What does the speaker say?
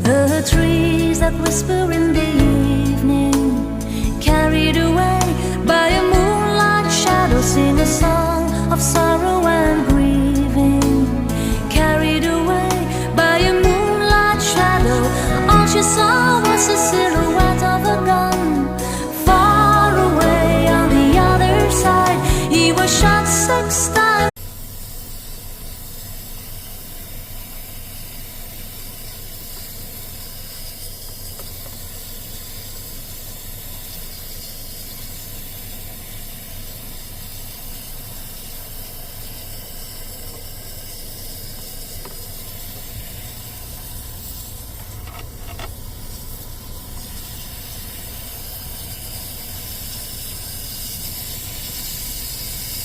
The trees that whisper in the evening, carried away by a moonlight shadow, sing a song of sorrow and grieving. Carried away by a moonlight shadow, all she saw